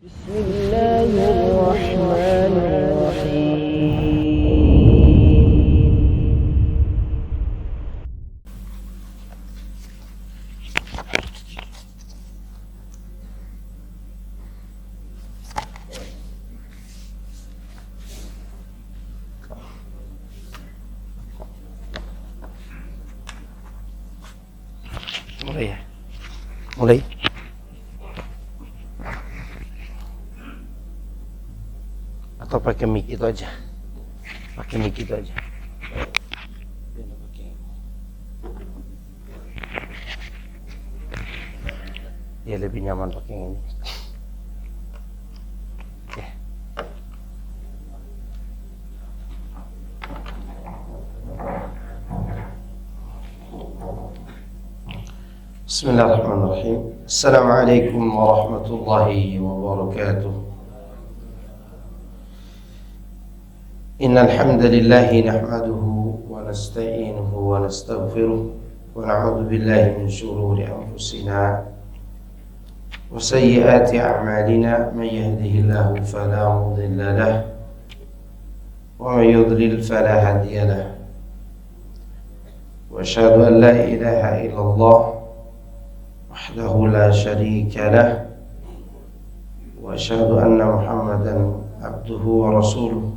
بسم الله الرحمن الرحيم. Mulai ya? Mulai? Atau pakai mic itu aja? Pakai mic itu aja. Dia lebih nyaman pakai yang ini. Oke. Bismillahirrahmanirrahim. Assalamualaikum warahmatullahi wabarakatuh. Innal hamdalillah nahmaduhu wa nasta'inuhu wa nastaghfiruh wa na'udzu billahi min shururi anfusina wa sayyiati a'malina may yahdihillahu fala mudilla lahu wa may yudlil fala hadiya lahu wa asyhadu an la ilaha illallah wahdahu la syarika lahu wa asyhadu anna Muhammadan abduhu wa rasuluh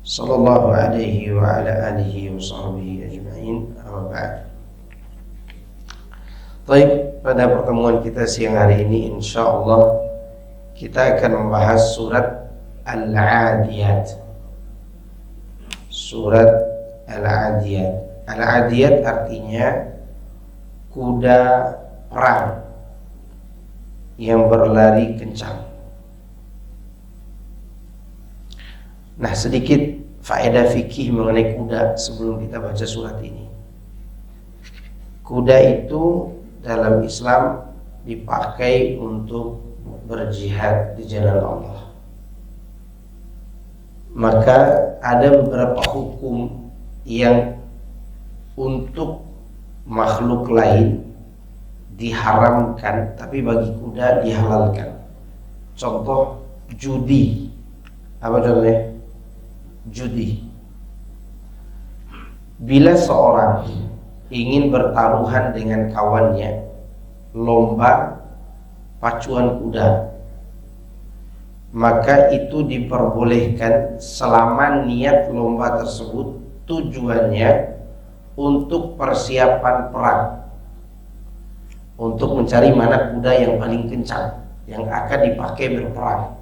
sallallahu alaihi wa ala alihi wa sahbihi ajma'in, amma ba'd. Baik, pada pertemuan kita siang hari ini insyaallah kita akan membahas surat Al-Adiyat. Surat Al-Adiyat. Al-Adiyat artinya kuda perang yang berlari kencang. Nah, sedikit faedah fikih mengenai kuda sebelum kita baca surat ini. Kuda itu dalam Islam dipakai untuk berjihad di jalan Allah. Maka ada beberapa hukum yang untuk makhluk lain diharamkan, tapi bagi kuda dihalalkan. Contoh judi. Apa contohnya? Judi. Bila seorang ingin bertaruhan dengan kawannya, lomba pacuan kuda, maka itu diperbolehkan selama niat lomba tersebut tujuannya untuk persiapan perang, untuk mencari mana kuda yang paling kencang yang akan dipakai berperang.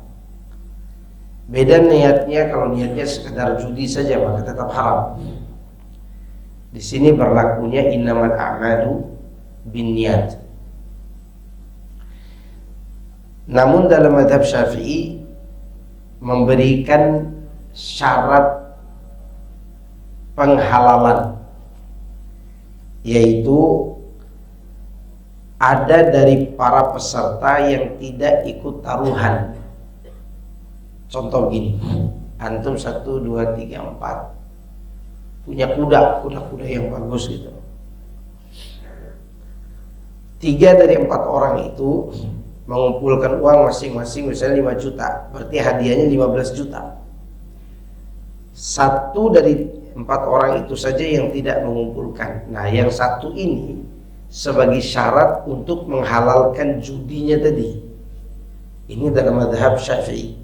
Beda niatnya, kalau niatnya sekedar judi saja maka tetap haram. Di sini berlakunya innamal a'malu binniyat. Namun dalam mazhab Syafi'i memberikan syarat penghalalan, yaitu ada dari para peserta yang tidak ikut taruhan. Contoh gini, antum 1, 2, 3, 4 punya kuda yang bagus gitu. 3 dari 4 orang itu mengumpulkan uang masing-masing misalnya 5 juta, berarti hadiahnya 15 juta. 1 dari 4 orang itu saja yang tidak mengumpulkan. Nah, yang 1 ini sebagai syarat untuk menghalalkan judinya tadi. Ini dalam mazhab Syafi'i.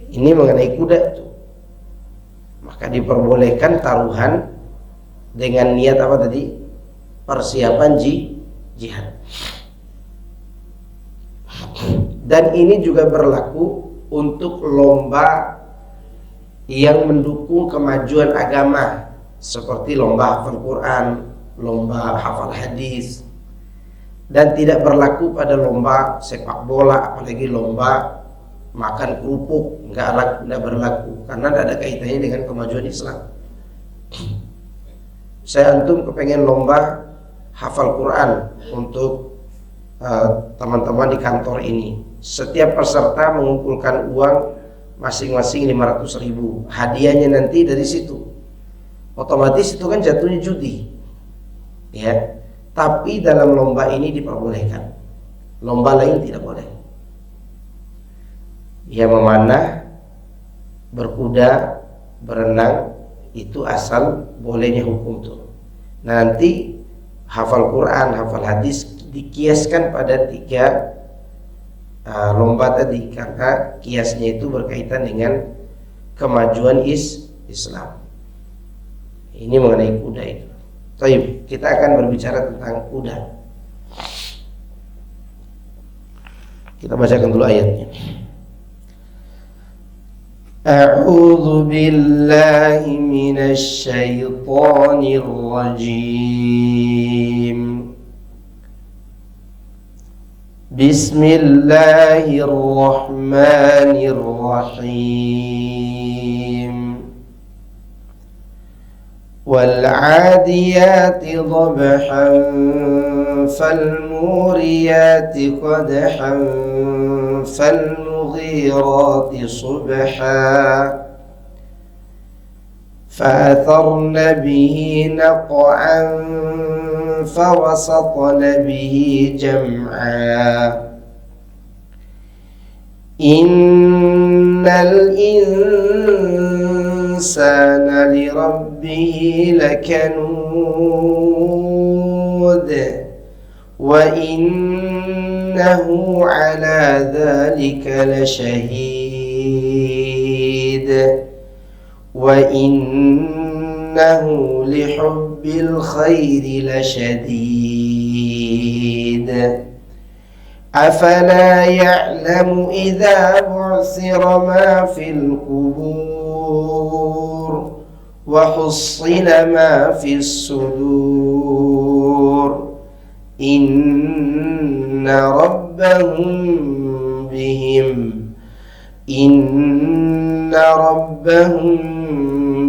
Ini mengenai kuda itu. Maka diperbolehkan taruhan dengan niat apa tadi? Persiapan jihad. Dan ini juga berlaku untuk lomba yang mendukung kemajuan agama, seperti lomba hafal Quran, lomba hafal hadis. Dan tidak berlaku pada lomba sepak bola, apalagi lomba makan kerupuk, enggak berlaku karena tidak ada kaitannya dengan kemajuan Islam. Saya antum kepengen lomba hafal Quran untuk teman-teman di kantor ini. Setiap peserta mengumpulkan uang masing-masing 500.000. Hadiahnya nanti dari situ. Otomatis itu kan jatuhnya judi. Ya. Tapi dalam lomba ini diperbolehkan. lomba lain tidak boleh. Ya memanah, berkuda, berenang itu asal bolehnya hukum tuh. Nanti hafal Quran, hafal hadis dikiaskan pada 3 lomba tadi, karena kiasnya itu berkaitan dengan kemajuan Islam. Ini mengenai kuda itu. Baik, kita akan berbicara tentang kuda. Kita bacakan dulu ayatnya. A'udzu billahi minasy syaithanir rajim. Bismillahirrahmanirrahim. والعاديات ضبحا فالموريات قدحا فالمغيرات صبحا فأثرن به نقعا فوسطن به جمعا إن الإنسان لربه لكنود وإنه على ذلك لشهيد وإنه لحب الخير لشديد أفلا يعلم إذا بعثر ما في القبور وحصل ما في الصدور إن ربهم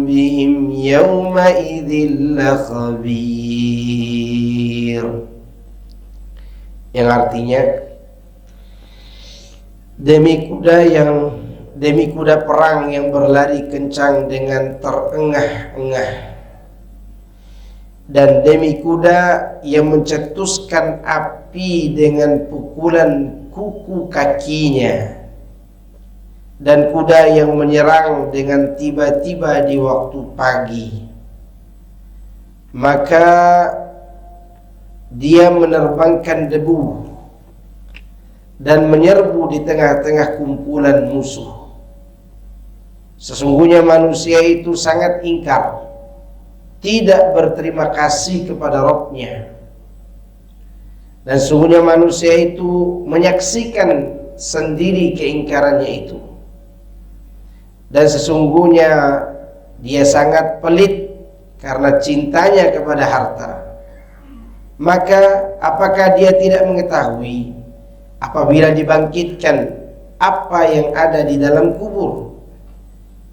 بهم يومئذ لخبير. Yang artinya demi kuda perang yang berlari kencang dengan terengah-engah, dan demi kuda yang mencetuskan api dengan pukulan kuku kakinya, dan kuda yang menyerang dengan tiba-tiba di waktu pagi, maka dia menerbangkan debu dan menyerbu di tengah-tengah kumpulan musuh. Sesungguhnya manusia itu sangat ingkar, tidak berterima kasih kepada Rabb-Nya. Dan sesungguhnya manusia itu menyaksikan sendiri keingkarannya itu. Dan sesungguhnya dia sangat pelit karena cintanya kepada harta. Maka apakah dia tidak mengetahui apabila dibangkitkan apa yang ada di dalam kubur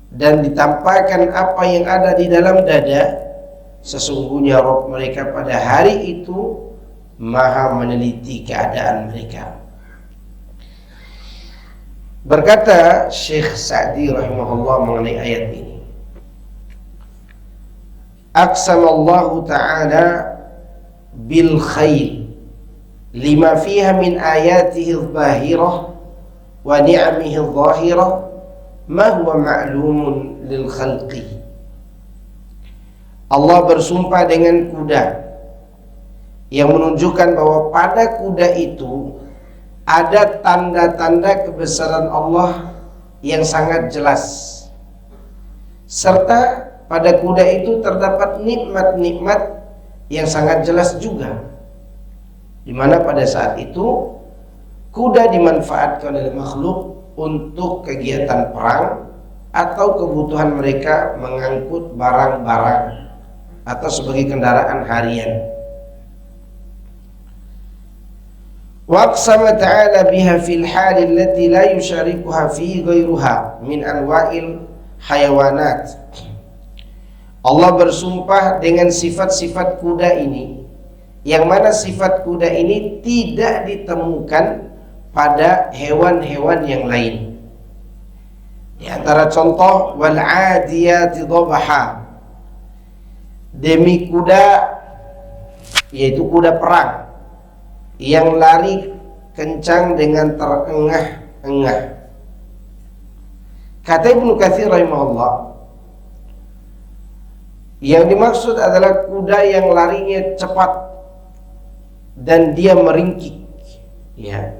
dan ditampakkan apa yang ada di dalam dada, sesungguhnya Rabb mereka pada hari itu maha meneliti keadaan mereka. Berkata Syekh Sa'di rahimahullah mengenai ayat ini, aqsamallahu ta'ala bil khair lima fiha min ayatihi adh-dhahirah wa ni'amihi adh-dhahirah ma huwa ma'lumun lil khalqi. Allah bersumpah dengan kuda yang menunjukkan bahwa pada kuda itu ada tanda-tanda kebesaran Allah yang sangat jelas, serta pada kuda itu terdapat nikmat-nikmat yang sangat jelas juga, di mana pada saat itu kuda dimanfaatkan oleh makhluk untuk kegiatan perang atau kebutuhan mereka mengangkut barang-barang atau sebagai kendaraan harian. Wa aqsama ta'ala biha fil hal allati la yusharikuha fi ghairuha min anwa'il hayawanat. Allah bersumpah dengan sifat-sifat kuda ini, yang mana sifat kuda ini tidak ditemukan pada hewan-hewan yang lain. Di antara contoh, wal 'adiyati dhabha, demi kuda, yaitu kuda perang yang lari kencang dengan terengah-engah. Kata Ibnu Katsir rahimahullah, yang dimaksud adalah kuda yang larinya cepat dan dia meringkik. Ya,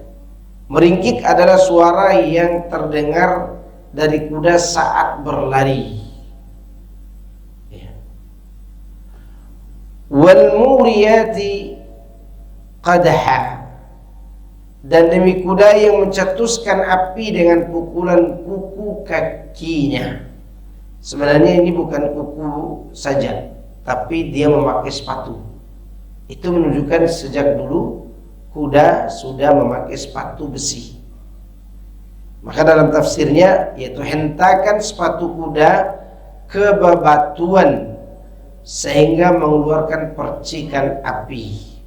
meringkik adalah suara yang terdengar dari kuda saat berlari. Wal muriyati qadha, dan demi kuda yang mencetuskan api dengan pukulan kuku kakinya. Sebenarnya ini bukan kuku saja, tapi dia memakai sepatu. Itu menunjukkan sejak dulu kuda sudah memakai sepatu besi. Maka dalam tafsirnya yaitu hentakan sepatu kuda ke bebatuan sehingga mengeluarkan percikan api.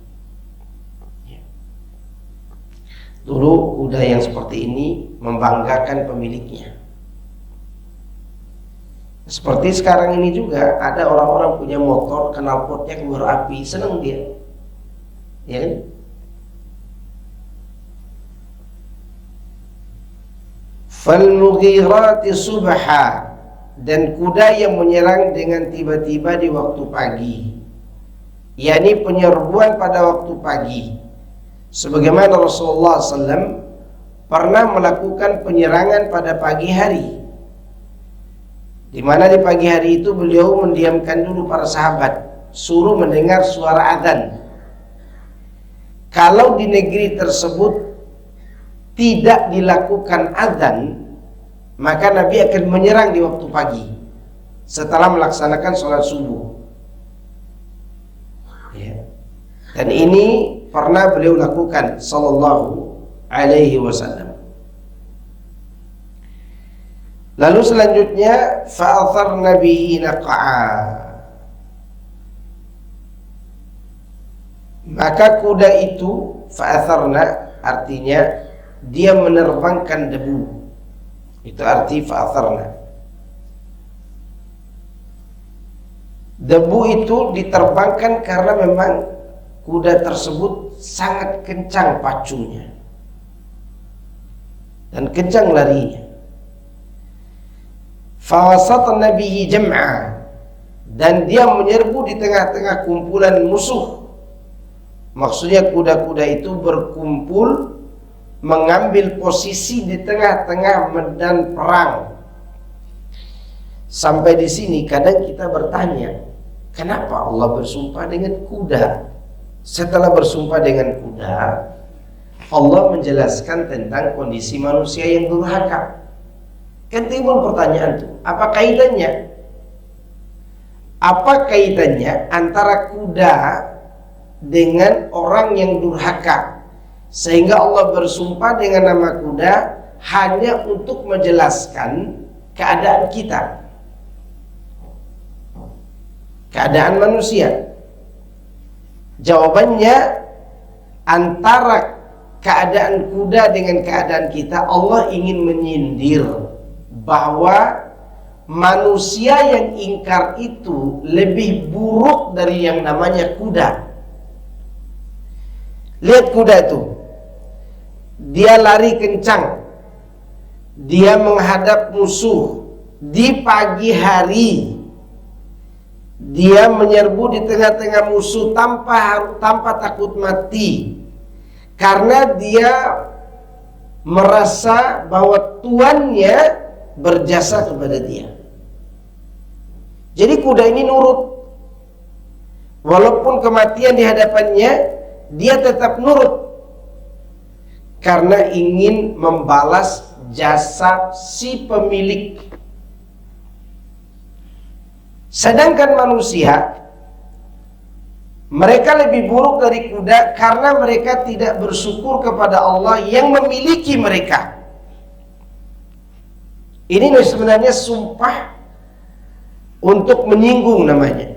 Dulu kuda yang seperti ini membanggakan pemiliknya. Seperti sekarang ini juga ada orang-orang punya motor, knalpotnya keluar api, seneng dia, ya kan? Fal mughirati subha, dan kuda yang menyerang dengan tiba-tiba di waktu pagi, yakni penyerbuan pada waktu pagi. Sebagaimana Rasulullah SAW pernah melakukan penyerangan pada pagi hari, di mana di pagi hari itu beliau mendiamkan dulu para sahabat, suruh mendengar suara adzan. Kalau di negeri tersebut tidak dilakukan adzan, maka Nabi akan menyerang di waktu pagi setelah melaksanakan sholat subuh. Ya. Dan ini pernah beliau lakukan sallallahu alaihi wasallam. Lalu selanjutnya fa'atharna bihi naqa'a, maka kuda itu fa'atharna artinya dia menerbangkan debu. Itu arti fa'atharna. Debu itu diterbangkan karena memang kuda tersebut sangat kencang pacunya dan kencang larinya. Fawasatna bihi jam'a, dan dia menyerbu di tengah-tengah kumpulan musuh. Maksudnya kuda-kuda itu berkumpul mengambil posisi di tengah-tengah medan perang. Sampai di sini kadang kita bertanya, kenapa Allah bersumpah dengan kuda? Setelah bersumpah dengan kuda, Allah menjelaskan tentang kondisi manusia yang durhaka. Kan timbul pertanyaan tuh, apa kaitannya? Apa kaitannya antara kuda dengan orang yang durhaka, sehingga Allah bersumpah dengan nama kuda hanya untuk menjelaskan keadaan kita, keadaan manusia? Jawabannya, antara keadaan kuda dengan keadaan kita, Allah ingin menyindir bahwa manusia yang ingkar itu lebih buruk dari yang namanya kuda. Lihat kuda itu, dia lari kencang, dia menghadap musuh di pagi hari, dia menyerbu di tengah-tengah musuh tanpa takut mati, karena dia merasa bahwa tuannya berjasa kepada dia. Jadi kuda ini nurut, walaupun kematian di hadapannya, dia tetap nurut karena ingin membalas jasa si pemilik. Sedangkan manusia, mereka lebih buruk dari kuda karena mereka tidak bersyukur kepada Allah yang memiliki mereka. Ini sebenarnya sumpah untuk menyinggung namanya.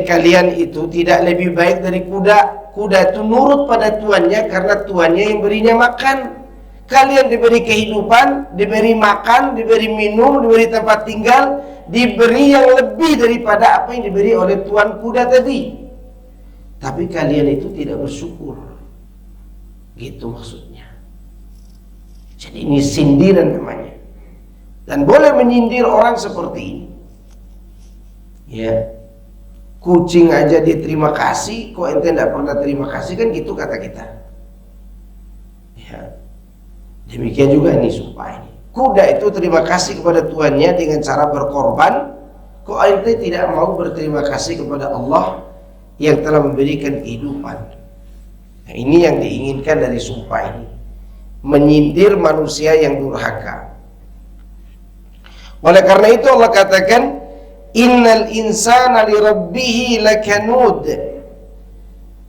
Kalian itu tidak lebih baik dari kuda. Kuda itu nurut pada tuannya karena tuannya yang berinya makan. Kalian diberi kehidupan, diberi makan, diberi minum, diberi tempat tinggal, diberi yang lebih daripada apa yang diberi oleh tuan kuda tadi. Tapi kalian itu tidak bersyukur. Gitu maksudnya. Jadi ini sindiran namanya. Dan boleh menyindir orang seperti ini. Ya. Kucing aja dia terima kasih, kok ente tidak pernah terima kasih, kan gitu kata kita. Ya. Demikian juga ini sumpah ini. Kuda itu terima kasih kepada tuannya dengan cara berkorban, kok ente tidak mau berterima kasih kepada Allah yang telah memberikan kehidupan. Nah, ini yang diinginkan dari sumpah ini. Menyindir manusia yang durhaka. Oleh karena itu Allah katakan, innal insana li rabbih lakanud.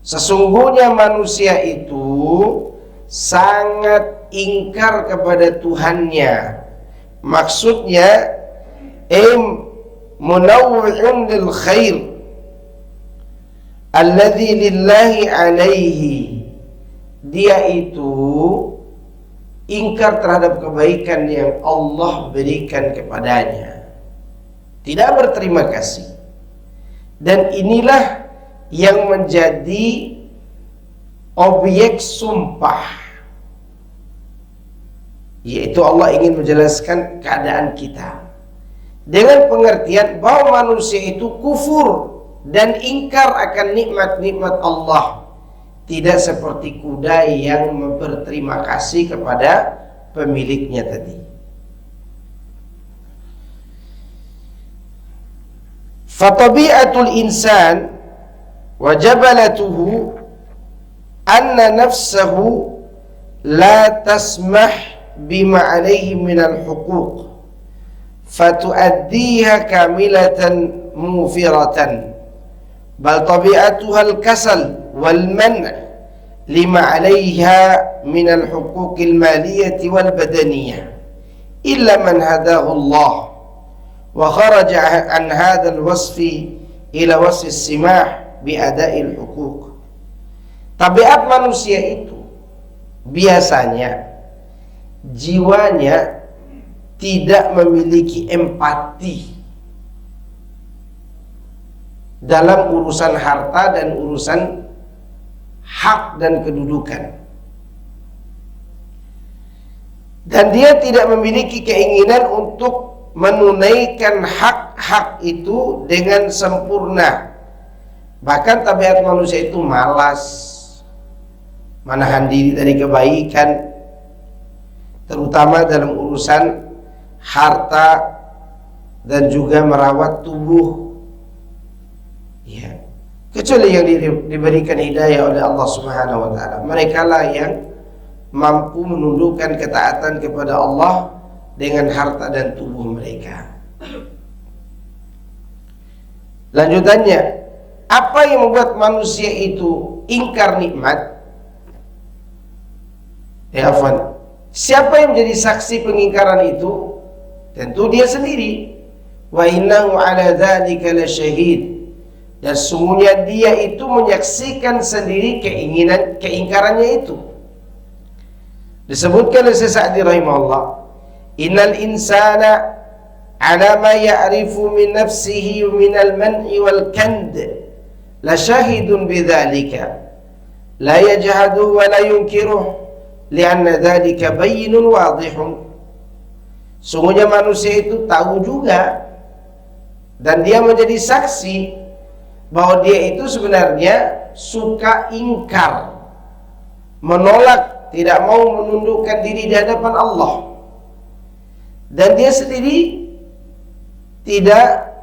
Sesungguhnya manusia itu sangat ingkar kepada Tuhannya. Maksudnya munawwi'un lil khair alladzi lillahi alaihi. Dia itu ingkar terhadap kebaikan yang Allah berikan kepadanya, tidak berterima kasih. Dan inilah yang menjadi objek sumpah, yaitu Allah ingin menjelaskan keadaan kita dengan pengertian bahwa manusia itu kufur dan ingkar akan nikmat-nikmat Allah, tidak seperti kuda yang berterima kasih kepada pemiliknya tadi. Fatabi'atul insan wa jabalatuhu anna nafsahu la tasmah bima alaihi minal huquq fatuaddiha kamilatan mufiratan bal tabi'atuha al-kasal والمنع لما عليها من الحقوق المالية والبدنية إلا من هداه الله وخرج عن هذا الوصف إلى وصف السماح بأداء الحقوق. Tabiat manusia itu biasanya jiwanya tidak memiliki empati dalam urusan harta dan urusan hak dan kedudukan, dan dia tidak memiliki keinginan untuk menunaikan hak-hak itu dengan sempurna. Bahkan tabiat manusia itu malas, menahan diri dari kebaikan, terutama dalam urusan harta dan juga merawat tubuh, ya. Kecuali yang diberikan hidayah oleh Allah Subhanahu wa taala. Mereka lah yang mampu menundukkan ketaatan kepada Allah dengan harta dan tubuh mereka. Lanjutannya, apa yang membuat manusia itu ingkar nikmat? Ya afwan. Siapa yang menjadi saksi pengingkaran itu? Tentu dia sendiri. Wa innahu ala dzalika lasyahid. Dan sungguhnya dia itu menyaksikan sendiri keingkarannya itu. Disebutkan oleh Sa'di rahimahullah, innal insana ala ma ya'rifu min nafsihi min al-man'i wal kand la syahidun bidzalika la yajhadu wa la yunkiruh li'anna dzalika bayyinun wadihun. Sungguhnya manusia itu tahu juga dan dia menjadi saksi bahwa dia itu sebenarnya suka ingkar, menolak, tidak mau menundukkan diri di hadapan Allah, dan dia sendiri tidak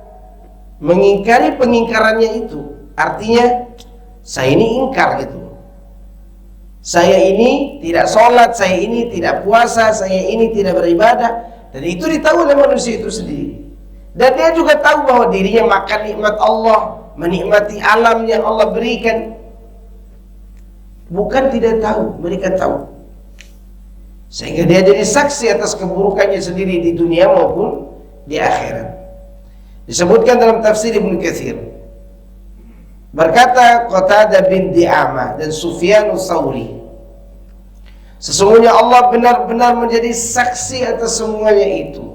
mengingkari pengingkarannya itu. Artinya saya ini ingkar gitu, saya ini tidak sholat, saya ini tidak puasa, saya ini tidak beribadah, dan itu ditahu oleh manusia itu sendiri. Dan dia juga tahu bahwa dirinya makan nikmat Allah, menikmati alam yang Allah berikan. Bukan tidak tahu, mereka tahu. Sehingga dia jadi saksi atas keburukannya sendiri di dunia maupun di akhirat. Disebutkan dalam tafsir Ibnu Katsir. Berkata Qatadah bin Di'amah dan Sufyanus Tsauri, sesungguhnya Allah benar-benar menjadi saksi atas semuanya itu.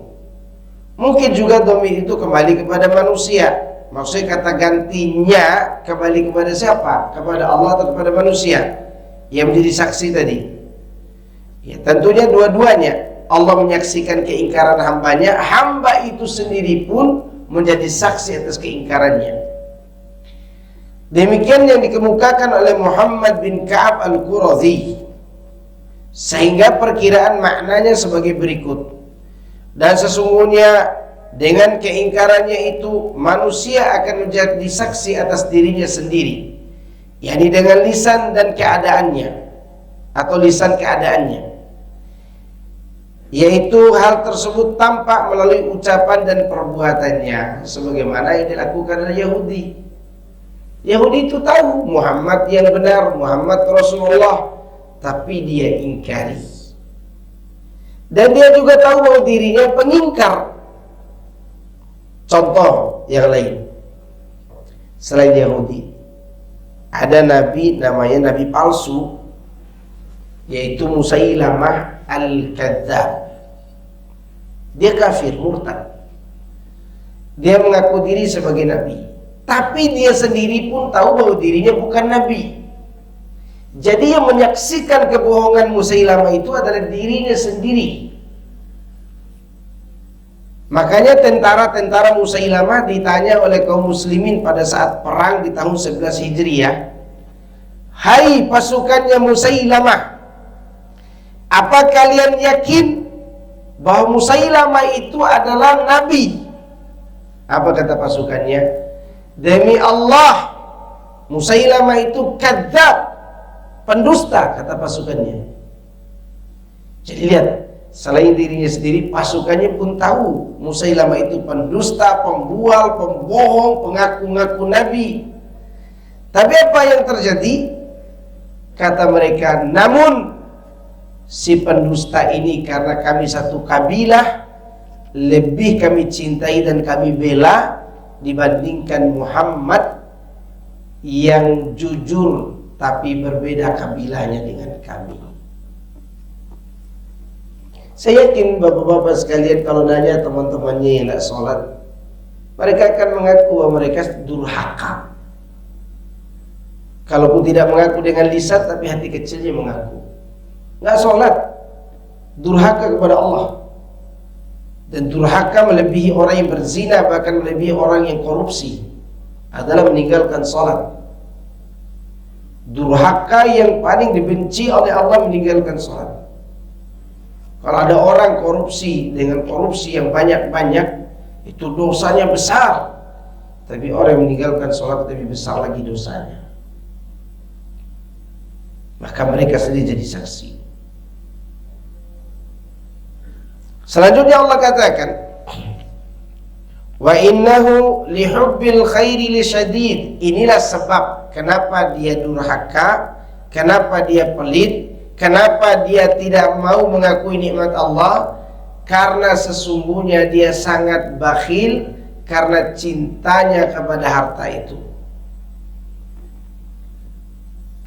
Mungkin juga dhamir itu kembali kepada manusia. Maksudnya kata gantinya kembali kepada siapa? Kepada Allah atau kepada manusia yang menjadi saksi tadi. Ya, tentunya dua-duanya Allah menyaksikan keingkaran hambanya, hamba itu sendiri pun menjadi saksi atas keingkarannya. Demikian yang dikemukakan oleh Muhammad bin Ka'ab al-Qurazi, sehingga perkiraan maknanya sebagai berikut. Dan sesungguhnya dengan keingkarannya itu manusia akan menjadi saksi atas dirinya sendiri, yakni dengan lisan dan keadaannya, atau lisan keadaannya, yaitu hal tersebut tampak melalui ucapan dan perbuatannya, sebagaimana yang dilakukan oleh Yahudi. Yahudi itu tahu Muhammad yang benar, Muhammad Rasulullah, tapi dia ingkari. Dan dia juga tahu bahwa dirinya pengingkar. Contoh yang lain, selain Yahudi, ada nabi namanya nabi palsu, yaitu Musailamah al-Kadzdzab. Dia kafir, murtad. Dia mengaku diri sebagai nabi, tapi dia sendiri pun tahu bahwa dirinya bukan nabi. Jadi yang menyaksikan kebohongan Musailamah itu adalah dirinya sendiri. Makanya tentara-tentara Musailamah ditanya oleh kaum muslimin pada saat perang di tahun 11 Hijriah, "Hai pasukannya Musailamah, apa kalian yakin bahwa Musailamah itu adalah nabi?" Apa kata pasukannya? "Demi Allah, Musailamah itu kadzdzab, pendusta," kata pasukannya. Jadi lihat, selain dirinya sendiri, pasukannya pun tahu Musailamah itu pendusta, pembual, pembohong, pengaku-ngaku nabi. Tapi apa yang terjadi? Kata mereka, "Namun si pendusta ini karena kami satu kabilah, lebih kami cintai dan kami bela dibandingkan Muhammad yang jujur tapi berbeda kabilahnya dengan kami." Saya yakin bapak-bapak sekalian kalau nanya teman-temannya yang tidak sholat, mereka akan mengaku bahwa mereka durhaka. Kalaupun tidak mengaku dengan lisan, tapi hati kecilnya mengaku nggak sholat, durhaka kepada Allah. Dan durhaka melebihi orang yang berzina, bahkan melebihi orang yang korupsi, adalah meninggalkan sholat. Durhaka yang paling dibenci oleh Allah meninggalkan sholat. Kalau ada orang korupsi dengan korupsi yang banyak-banyak, itu dosanya besar. Tapi orang yang meninggalkan sholat lebih besar lagi dosanya. Maka mereka sendiri jadi saksi. Selanjutnya Allah katakan, "Wa innahu lihubbil khairi lisyadid." Inilah sebab kenapa dia durhaka, kenapa dia pelit, kenapa dia tidak mau mengakui nikmat Allah, karena sesungguhnya dia sangat bakhil karena cintanya kepada harta itu.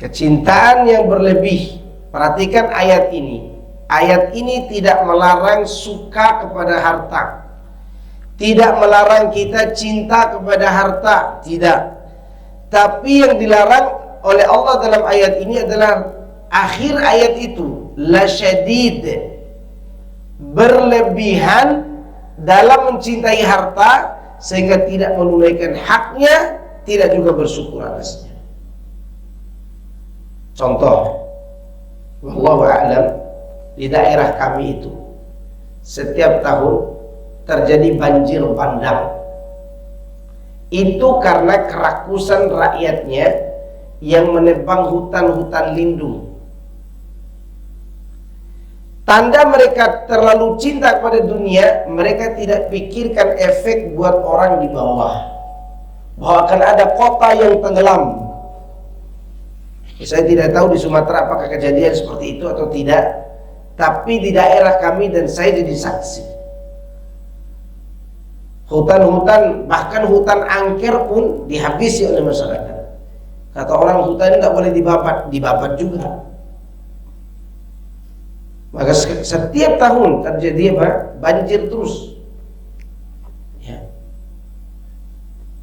Kecintaan yang berlebih. Perhatikan ayat ini. Ayat ini tidak melarang suka kepada harta, tidak melarang kita cinta kepada harta, tidak. Tapi yang dilarang oleh Allah dalam ayat ini adalah akhir ayat itu, la syadid, berlebihan dalam mencintai harta sehingga tidak menunaikan haknya, tidak juga bersyukur atasnya. Contoh, wallahu a'lam, di daerah kami itu setiap tahun terjadi banjir bandang. Itu karena kerakusan rakyatnya yang menebang hutan-hutan lindung. Tanda mereka terlalu cinta kepada dunia, mereka tidak pikirkan efek buat orang di bawah, bahwa akan ada kota yang tenggelam. Saya tidak tahu di Sumatera apakah kejadian seperti itu atau tidak, tapi di daerah kami dan saya jadi saksi. Hutan-hutan, bahkan hutan angker pun dihabisi oleh masyarakat. Kata orang hutan ini nggak boleh dibabat juga. Maka setiap tahun terjadi apa? Banjir terus. Ya.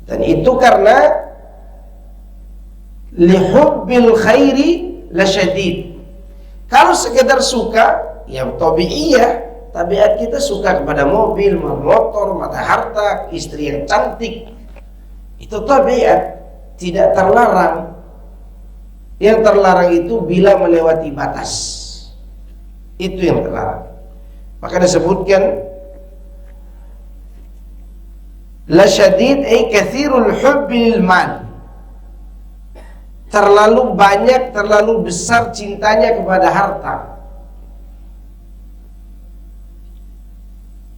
Dan itu karena lihubbil khairi lasyadid. Kalau sekedar suka, ya tabi'iyah, tabiat kita suka kepada mobil, motor, mata harta, istri yang cantik. Itu tabiat, tidak terlarang. Yang terlarang itu bila melewati batas. Itu yang terlarang. Maka disebutkan la syadid ay kathirul hubbi lil mal. Terlalu banyak, terlalu besar cintanya kepada harta.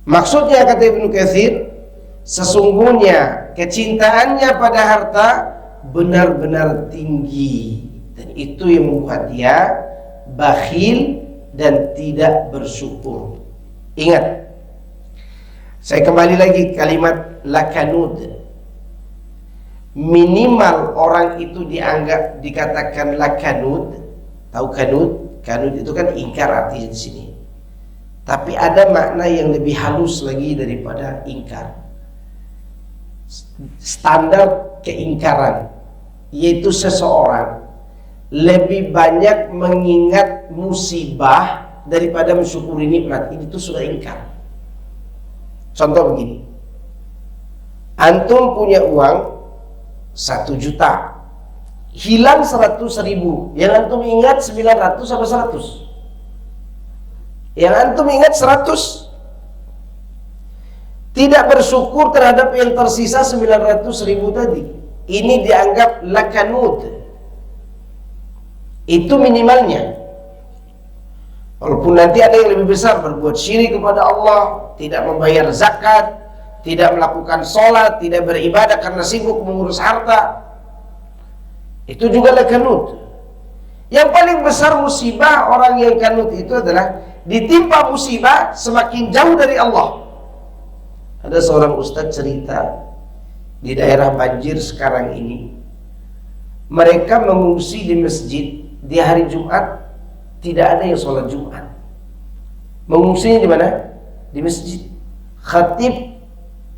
Maksudnya kata Ibnu Katsir, sesungguhnya kecintaannya pada harta benar-benar tinggi, dan itu yang membuat dia bakhil dan tidak bersyukur. Ingat, saya kembali lagi kalimat lakanud. Minimal orang itu dikatakan lakanud. Tahu kanud? Kanud itu kan ingkar artinya di sini. Tapi ada makna yang lebih halus lagi daripada ingkar. Standar keingkaran, yaitu seseorang lebih banyak mengingat musibah daripada mensyukuri nikmat. Itu sudah ingkar. Contoh begini, antum punya uang 1 juta, hilang 100.000, yang antum ingat 900 apa 100? Yang antum ingat 100. Tidak bersyukur terhadap yang tersisa 900.000 tadi. Ini dianggap lakanud. Itu minimalnya. Walaupun nanti ada yang lebih besar, berbuat syirik kepada Allah, tidak membayar zakat, tidak melakukan sholat, tidak beribadah karena sibuk mengurus harta, itu juga lakanud. Yang paling besar musibah orang yang kanut itu adalah ditimpa musibah semakin jauh dari Allah. Ada seorang ustadz cerita, di daerah banjir sekarang ini, mereka mengungsi di masjid di hari Jumat, tidak ada yang sholat Jumat. Mengungsinya di mana? Di masjid. Khatib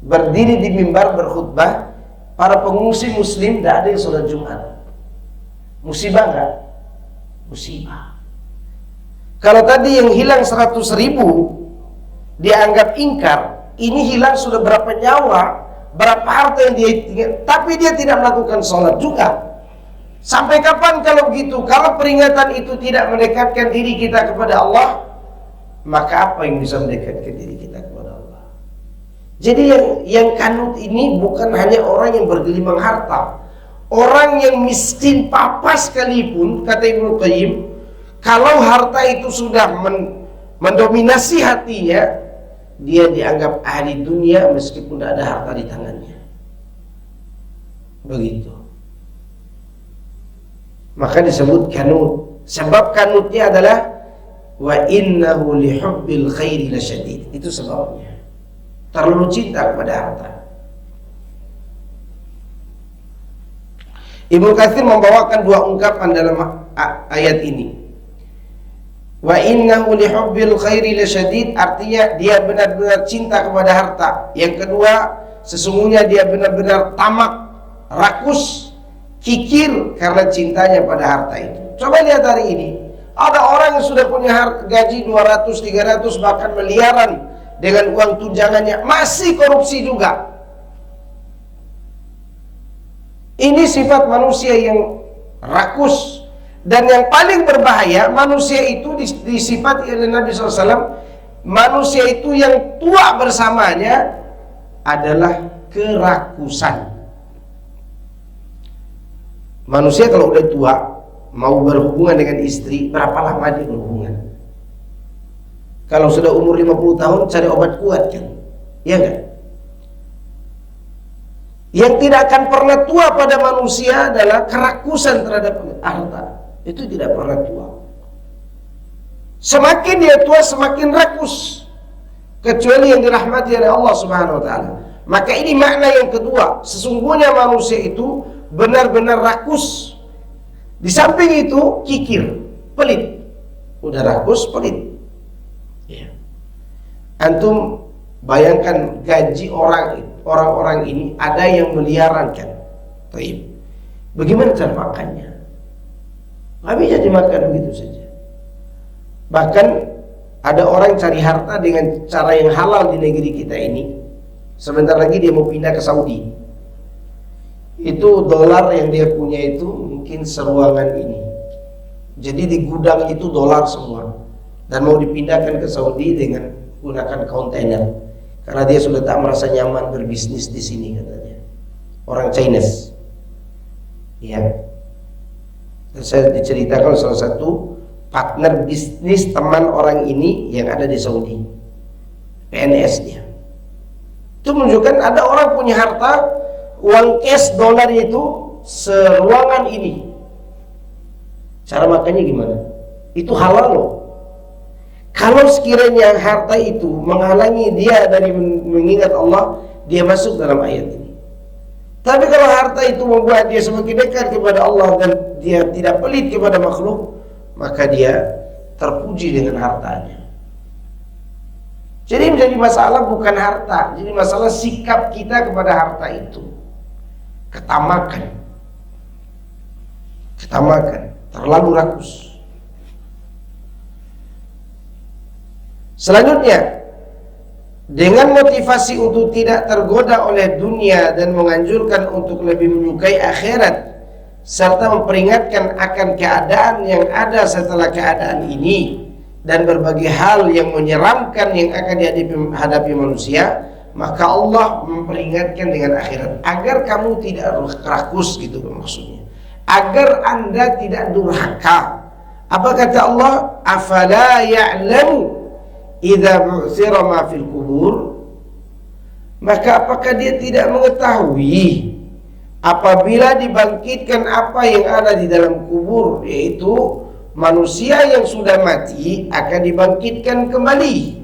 berdiri di mimbar berkhutbah, para pengungsi muslim tidak ada yang sholat Jumat. Musibah enggak? Musibah. Kalau tadi yang hilang 100.000 dianggap ingkar, ini hilang sudah berapa nyawa, berapa harta yang dia tinggal, tapi dia tidak melakukan sholat juga. Sampai kapan kalau begitu? Kalau peringatan itu tidak mendekatkan diri kita kepada Allah, maka apa yang bisa mendekatkan diri kita kepada Allah? Jadi yang kanut ini bukan hanya orang yang bergelimang harta. Orang yang miskin papa sekalipun, kata Ibnu Qayyim, kalau harta itu sudah mendominasi hatinya, dia dianggap ahli dunia meskipun tidak ada harta di tangannya. Begitu. Maka disebut kanut. Sebab kanutnya adalah wa innahu lihubbil khairi lasyadid. Itu sebabnya. Terlalu cinta kepada harta. Ibnu Katsir membawakan dua ungkapan dalam ayat ini. Wa innahu lihubbil khairi lasyadid, artinya dia benar-benar cinta kepada harta. Yang kedua, sesungguhnya dia benar-benar tamak, rakus, kikir karena cintanya pada harta itu. Coba lihat hari ini, ada orang yang sudah punya gaji 200, 300, bahkan miliaran dengan uang tunjangannya, masih korupsi juga. Ini sifat manusia yang rakus. Dan yang paling berbahaya, manusia itu disifati oleh Nabi SAW, manusia itu yang tua bersamanya adalah kerakusan. Manusia kalau udah tua, mau berhubungan dengan istri, berapa lama dia berhubungan? Kalau sudah umur 50 tahun, cari obat kuat kan? Iya kan? Yang tidak akan pernah tua pada manusia adalah kerakusan terhadap harta. Itu tidak pernah tua. Semakin dia tua, semakin rakus, kecuali yang dirahmati oleh Allah Subhanahu wa taala. Maka ini makna yang kedua, sesungguhnya manusia itu benar-benar rakus. Di samping itu kikir, pelit. Udah rakus, pelit. Ya. Antum bayangkan gaji orang-orang ini ada yang miliaran kan. Baik. Bagaimana cara makannya? Nggak bisa dimakan begitu saja. Bahkan ada orang cari harta dengan cara yang halal di negeri kita ini. Sebentar lagi dia mau pindah ke Saudi. Itu dolar yang dia punya itu mungkin seruangan ini. Jadi di gudang itu dolar semua. Dan mau dipindahkan ke Saudi dengan gunakan kontainer. Karena dia sudah tak merasa nyaman berbisnis di sini katanya. Orang Chinese. Ya. Dan saya diceritakan salah satu partner bisnis teman orang ini yang ada di Saudi, PNS-nya. Itu menunjukkan ada orang punya harta, uang cash dolar itu seruangan ini. Cara makannya gimana? Itu halal loh. Kalau sekiranya harta itu menghalangi dia dari mengingat Allah, dia masuk dalam ayat ini. Tapi kalau harta itu membuat dia semakin dekat kepada Allah dan dia tidak pelit kepada makhluk, maka dia terpuji dengan hartanya. Jadi menjadi masalah bukan harta, jadi masalah sikap kita kepada harta itu. Ketamakan, terlalu rakus. Selanjutnya, dengan motivasi untuk tidak tergoda oleh dunia dan menganjurkan untuk lebih menyukai akhirat, serta memperingatkan akan keadaan yang ada setelah keadaan ini dan berbagai hal yang menyeramkan yang akan dihadapi manusia, maka Allah memperingatkan dengan akhirat agar kamu tidak rakus, gitu maksudnya, agar anda tidak durhaka. Apa kata Allah? Afala ya'lamu idza bu'thira ma fil kubur. Maka apakah dia tidak mengetahui apabila dibangkitkan apa yang ada di dalam kubur, yaitu manusia yang sudah mati akan dibangkitkan kembali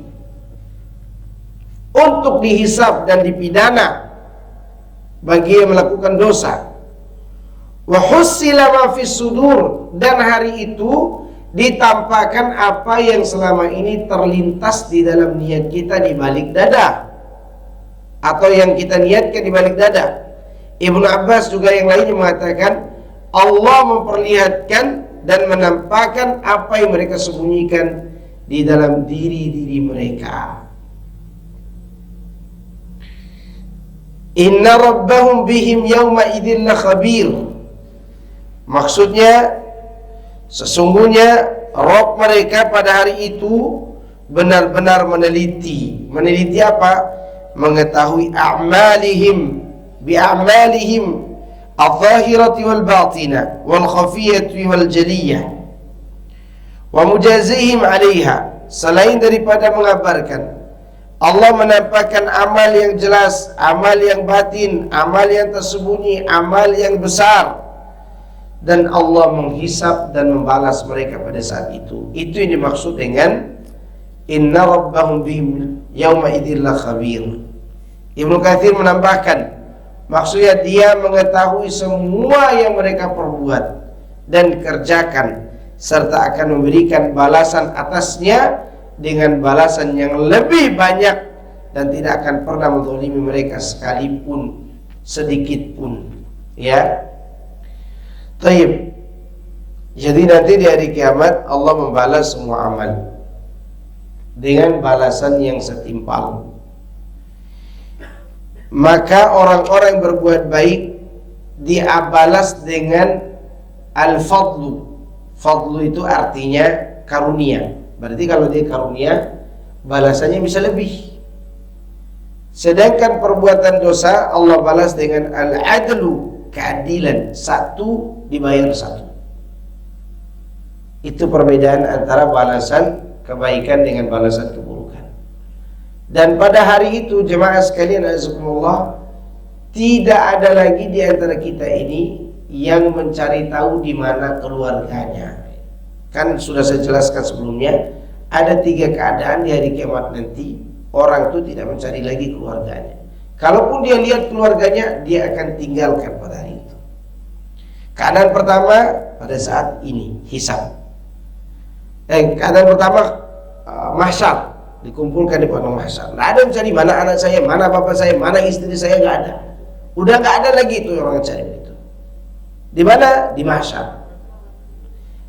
untuk dihisab dan dipidana bagi yang melakukan dosa. Wa hussila ma fis sudur, dan hari itu ditampakkan apa yang selama ini terlintas di dalam niat kita di balik dada, atau yang kita niatkan di balik dada. Ibnu Abbas juga yang lainnya mengatakan Allah memperlihatkan dan menampakkan apa yang mereka sembunyikan di dalam diri-diri mereka. Inna rabbahum bihim yawma idzin lakhabir. Maksudnya sesungguhnya Rabb mereka pada hari itu benar-benar meneliti. Meneliti apa? Mengetahui a'malihim bi'a'malihim al-zahirati wal-batinah wal-khafiyati wal-jaliyah wa mujazihim 'alaiha. Selain daripada mengabarkan, Allah menampakkan amal yang jelas, amal yang batin, amal yang tersembunyi, amal yang besar, dan Allah menghisab dan membalas mereka pada saat itu. Itu yang dimaksud dengan inna rabbahum bihim yawma idzin lakhabir. Ibnu Katsir menambahkan, maksudnya dia mengetahui semua yang mereka perbuat dan kerjakan, serta akan memberikan balasan atasnya dengan balasan yang lebih banyak, dan tidak akan pernah menzalimi mereka sekalipun, sedikit pun. Ya. Taib. Jadi nanti di hari kiamat Allah membalas semua amal dengan balasan yang setimpal. Maka orang-orang yang berbuat baik dibalas dengan al-fadlu. Fadlu itu artinya karunia. Berarti kalau dia karunia, balasannya bisa lebih. Sedangkan perbuatan dosa Allah balas dengan al-adlu, keadilan, satu dibayar satu. Itu perbedaan antara balasan kebaikan dengan balasan keburukan. Dan pada hari itu jemaah sekalian azakumullah, tidak ada lagi di antara kita ini yang mencari tahu di mana keluarganya. Kan sudah saya jelaskan sebelumnya, ada 3 keadaan di hari kiamat nanti. Orang itu tidak mencari lagi keluarganya. Kalaupun dia lihat keluarganya, dia akan tinggalkan pada hari itu. Keadaan pertama pada saat ini hisab. Keadaan pertama mahsyar, dikumpulkan di padang mahsyar. Nggak ada mencari mana anak saya, mana bapak saya, mana istri saya, nggak ada. Udah nggak ada lagi itu orang cari itu. Di mana? Di mahsyar.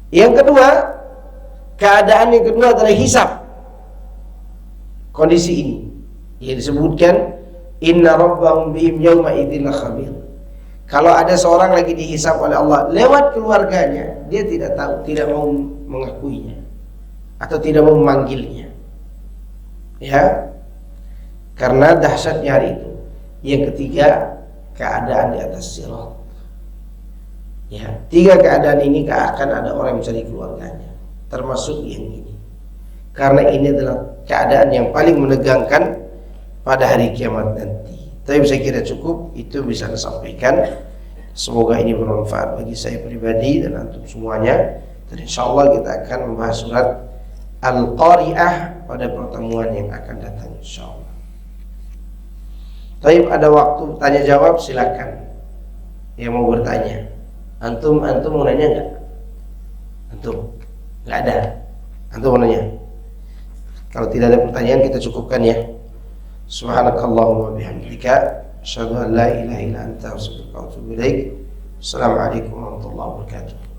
Yang kedua, Keadaan yang kedua adalah hisab. Kondisi ini yang disebutkan inna rabbahum bihim yawma idzin khabir. Kalau ada seorang lagi dihisab oleh Allah lewat keluarganya, dia tidak tahu, tidak mau mengakuinya atau tidak mau memanggilnya. Ya. Karena dahsyatnya hari itu. Yang ketiga, keadaan di atas sirat. Ya, 3 keadaan ini akan ada orang yang mencari keluarganya, termasuk yang ini. Karena ini adalah keadaan yang paling menegangkan pada hari kiamat nanti. Tapi saya kira cukup, itu bisa saya sampaikan. Semoga ini bermanfaat bagi saya pribadi dan antum semuanya. Dan insyaallah kita akan membahas surat Al-Qari'ah pada pertemuan yang akan datang insyaallah. Tapi ada waktu tanya jawab, silakan. Yang mau bertanya. Antum mau nanya enggak? Antum? Enggak ada. Antum mau nanya? Kalau tidak ada pertanyaan kita cukupkan ya. Subhanakallahumma bihamdika asyhadu an la ilaha illa anta astaghfiruka wa atubu ilaik. Assalamualaikum warahmatullahi wabarakatuh.